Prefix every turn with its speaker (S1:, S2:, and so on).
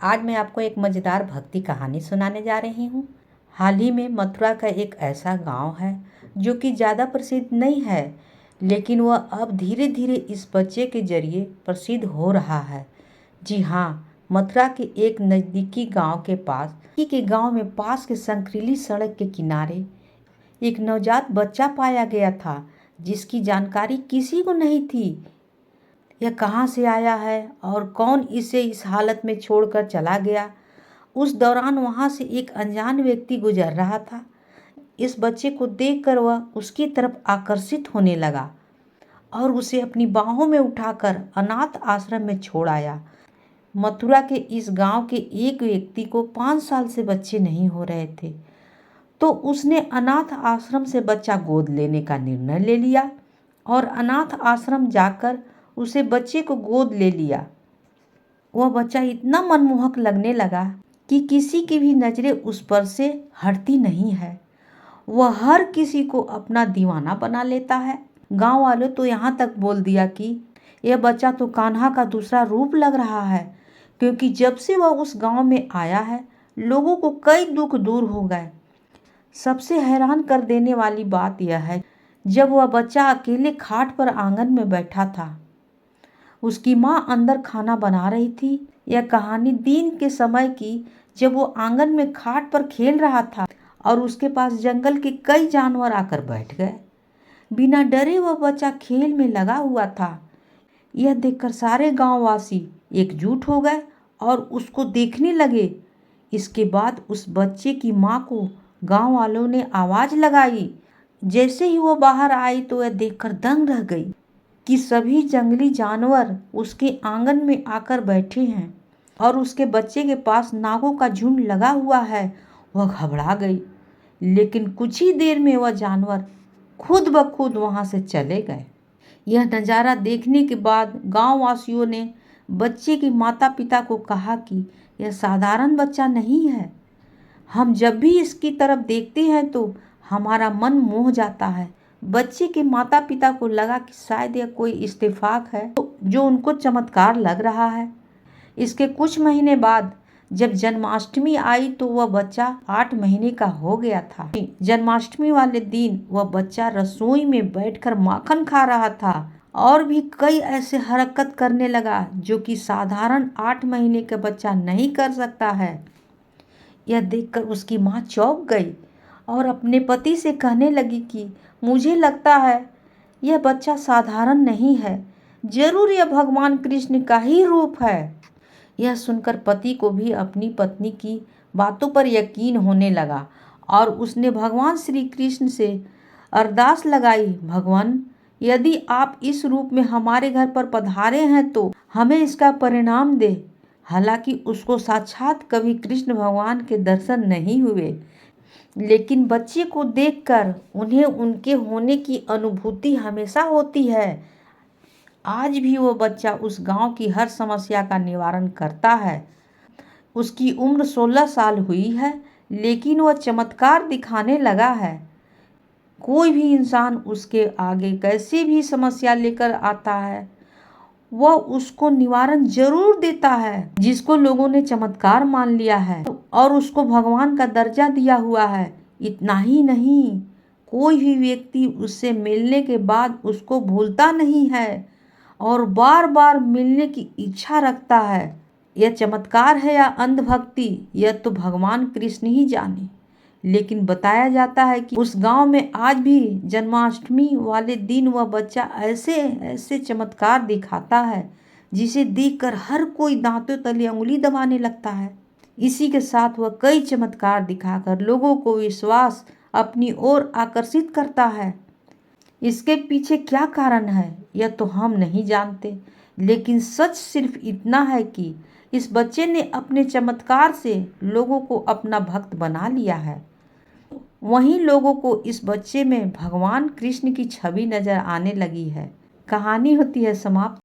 S1: आज मैं आपको एक मज़ेदार भक्ति कहानी सुनाने जा रही हूँ। हाल ही में मथुरा का एक ऐसा गांव है जो कि ज़्यादा प्रसिद्ध नहीं है, लेकिन वह अब धीरे धीरे इस बच्चे के जरिए प्रसिद्ध हो रहा है। जी हाँ, मथुरा के एक नज़दीकी गांव में पास के संकरीली सड़क के किनारे एक नवजात बच्चा पाया गया था, जिसकी जानकारी किसी को नहीं थी। यह कहाँ से आया है और कौन इसे इस हालत में छोड़कर चला गया। उस दौरान वहाँ से एक अनजान व्यक्ति गुजर रहा था। इस बच्चे को देखकर वह उसकी तरफ आकर्षित होने लगा और उसे अपनी बाहों में उठाकर अनाथ आश्रम में छोड़ आया। मथुरा के इस गांव के एक व्यक्ति को 5 साल से बच्चे नहीं हो रहे थे, तो उसने अनाथ आश्रम से बच्चा गोद लेने का निर्णय ले लिया और अनाथ आश्रम जाकर उसे बच्चे को गोद ले लिया। वह बच्चा इतना मनमोहक लगने लगा कि किसी की भी नज़रें उस पर से हटती नहीं है। वह हर किसी को अपना दीवाना बना लेता है। गांव वालों तो यहाँ तक बोल दिया कि यह बच्चा तो कान्हा का दूसरा रूप लग रहा है, क्योंकि जब से वह उस गांव में आया है लोगों को कई दुख दूर हो गए। सबसे हैरान कर देने वाली बात यह है, जब वह बच्चा अकेले खाट पर आंगन में बैठा था, उसकी माँ अंदर खाना बना रही थी। यह कहानी दिन के समय की, जब वो आंगन में खाट पर खेल रहा था और उसके पास जंगल के कई जानवर आकर बैठ गए। बिना डरे वह बच्चा खेल में लगा हुआ था। यह देखकर सारे गांववासी एकजुट हो गए और उसको देखने लगे। इसके बाद उस बच्चे की माँ को गांव वालों ने आवाज़ लगाई। जैसे ही वो बाहर आई तो वह देखकर दंग रह गई कि सभी जंगली जानवर उसके आंगन में आकर बैठे हैं और उसके बच्चे के पास नागों का झुंड लगा हुआ है। वह घबरा गई, लेकिन कुछ ही देर में वह जानवर खुद ब खुद वहाँ से चले गए। यह नज़ारा देखने के बाद गांव वासियों ने बच्चे के माता पिता को कहा कि यह साधारण बच्चा नहीं है। हम जब भी इसकी तरफ देखते हैं तो हमारा मन मोह जाता है। बच्चे के माता पिता को लगा कि शायद यह कोई इत्तेफाक है जो उनको चमत्कार लग रहा है। इसके कुछ महीने बाद जब जन्माष्टमी आई तो वह बच्चा 8 महीने का हो गया था। जन्माष्टमी वाले दिन वह बच्चा रसोई में बैठकर माखन खा रहा था और भी कई ऐसे हरकत करने लगा जो कि साधारण 8 महीने का बच्चा नहीं कर सकता है। यह देखकर उसकी माँ चौंक गई और अपने पति से कहने लगी कि मुझे लगता है यह बच्चा साधारण नहीं है, जरूर यह भगवान कृष्ण का ही रूप है। यह सुनकर पति को भी अपनी पत्नी की बातों पर यकीन होने लगा और उसने भगवान श्री कृष्ण से अरदास लगाई, भगवान, यदि आप इस रूप में हमारे घर पर पधारे हैं तो हमें इसका परिणाम दे। हालांकि उसको साक्षात कभी कृष्ण भगवान के दर्शन नहीं हुए, लेकिन बच्चे को देखकर उन्हें उनके होने की अनुभूति हमेशा होती है। आज भी वो बच्चा उस गांव की हर समस्या का निवारण करता है। उसकी उम्र 16 साल हुई है, लेकिन वह चमत्कार दिखाने लगा है। कोई भी इंसान उसके आगे कैसे भी समस्या लेकर आता है, वह उसको निवारण जरूर देता है। जिसको लोगों ने चमत्कार मान लिया है और उसको भगवान का दर्जा दिया हुआ है। इतना ही नहीं, कोई भी व्यक्ति उससे मिलने के बाद उसको भूलता नहीं है और बार बार मिलने की इच्छा रखता है। यह चमत्कार है या अंधभक्ति, यह तो भगवान कृष्ण ही जाने। लेकिन बताया जाता है कि उस गांव में आज भी जन्माष्टमी वाले दिन वह बच्चा ऐसे ऐसे चमत्कार दिखाता है जिसे देखकर हर कोई दांतों तले उंगली दबाने लगता है। इसी के साथ वह कई चमत्कार दिखाकर लोगों को विश्वास अपनी ओर आकर्षित करता है। इसके पीछे क्या कारण है यह तो हम नहीं जानते, लेकिन सच सिर्फ इतना है कि इस बच्चे ने अपने चमत्कार से लोगों को अपना भक्त बना लिया है। वहीं लोगों को इस बच्चे में भगवान कृष्ण की छवि नजर आने लगी है। कहानी होती है समाप्त।